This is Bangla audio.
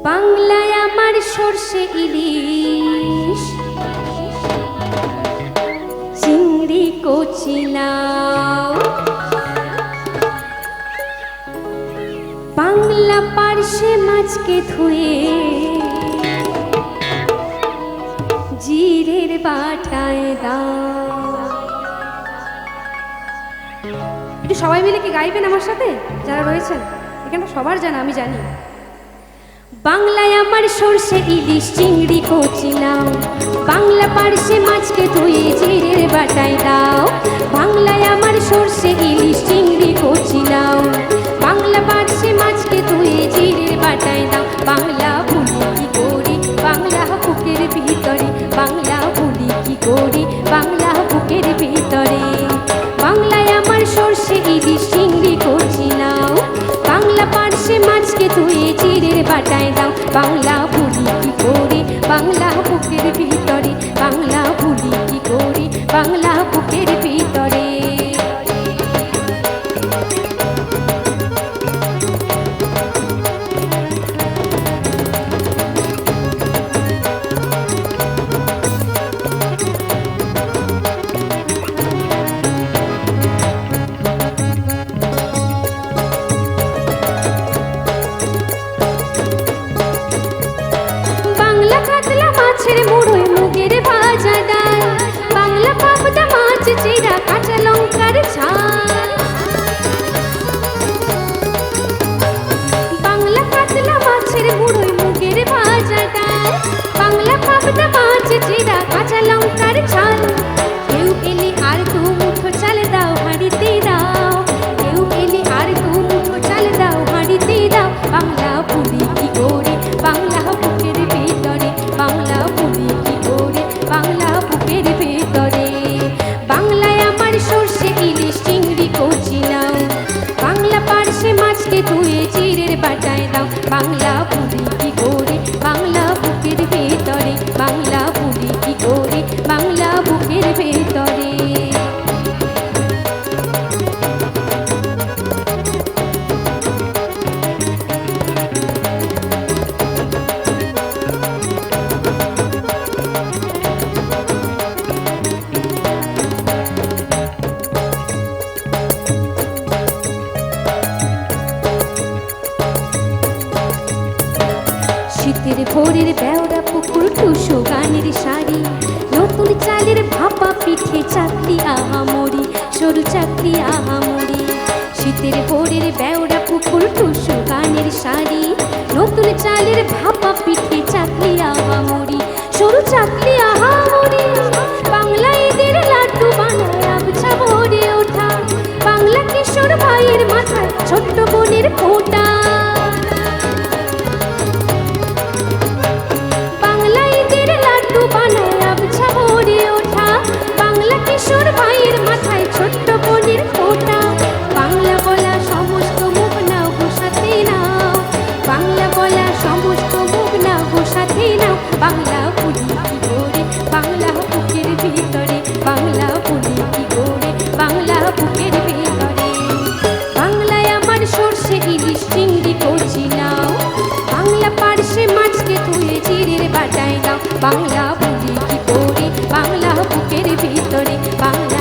বাংলায় আমার সর্ষে ইলিশ, চিংড়ি কচি লাউ, বাংলা পার্শে মাছকে ধুয়ে জিরের বাটায় দাও। একটু সবাই মিলে কি গাইবেন আমার সাথে যারা রয়েছেন এখানে? সবার জানা, আমি জানি। বাংলায় আমার সর্ষে ইলিশ, চিংড়ি কচি লাউ, বাংলা পার্শে মাছকে ধুয়ে জিরের বাটায় দাও। বাংলায় আমার সর্ষে ইলিশ, চিংড়ি কচি লাউ, বাংলা পার্শে মাছকে ধুয়ে জিরের বাটায় দাও। বাংলা ভুলি কি করি বাংলা বুকের ভিতরে, বাংলা ভুলি কি করি বাংলা বুকের ভিতরে। বাংলায় আমার সর্ষে ইলিশ, চিংড়ি কচি লাউ, বাংলা পার্শে মাছকে ধুয়ে জিরের বাটায় দাও। বাংলা ভুলি কি করি বাংলা বুকের ভিতরে, বাংলা ভুলি কি করি বাংলা বুকের ভিতরে। মাছের মুড়োয় মুগের ভাজা ডাল, বাংলা পাবদা মাছ চিরা কাঁচা লঙ্কার ঝাল। বাংলা কাতলা মাছের মুড়োয় মুগের ভাজা ডাল, বাংলা পাবদা মাছ চিরা কাঁচা লঙ্কার ঝাল। কেউ এলে আর দু মুঠো চাল দাও হাঁড়িতে দাও, কেউ এলে আর দু মুঠো চাল দাও হাঁড়িতে দাও। বাংলা ভুলি কি করি বাংলা বুকের ভিতরে, বাংলা ভুলি কি করি বাংলা বুকের ভিতরে। বাংলায় আমার সর্ষে ইলিশ, চিংড়ি কচি লাউ, বাংলা পার্শে মাছকে ধুয়ে জিরের বাটায় দাও। বাংলা ভুলি কি করি বাংলা বুকের ভিতরে, বাংলা ভুলি কি করি বাংলা বুকের ভিতরে। শীতের ভোরের বেওড়া পুকুর, টুসু গানের শাড়ি, নতুন চালের ভাপা পিঠে চাকরি আহামরি, সরু চাকরি আহামরি। শীতের ভোরের বেওড়া পুকুর, টুসু গানের শাড়ি, নতুন চালের ভাপা পিঠে চাকরি আহামরি, সরু চাকরি আহামরি। বাংলা ঈদের লাড্ডু বানায় আবছা ভরে ওঠা, বাংলা কিশোর ভাইয়ের মাথায় ছোট্ট বোনের ফোঁটা। বানায় আবছা ভরে ওঠা, বাংলা কিশোর ভাইয়ের মাথায় ছোট্ট বোনের ফোঁটা। বাংলা বলা সমস্ত মুখ নাও গোসাতে নাও, বাংলা বলা সমস্ত মুখ নাও গোসাতে নাও। বাংলা ভুলি কি করে বাংলা বুকের ভিতরে, বাংলা ভুলি কি করে বাংলা বুকের ভিতরে। বাংলায় আমার সর্ষে ইলিশ, চিংড়ি কচি লাউ, বাংলা পার্শে মাছকে ধুয়ে জিরের বাটায় দাও। বাংলা ভুলি কি করি বাংলা বুকের ভিতরে, বাংলা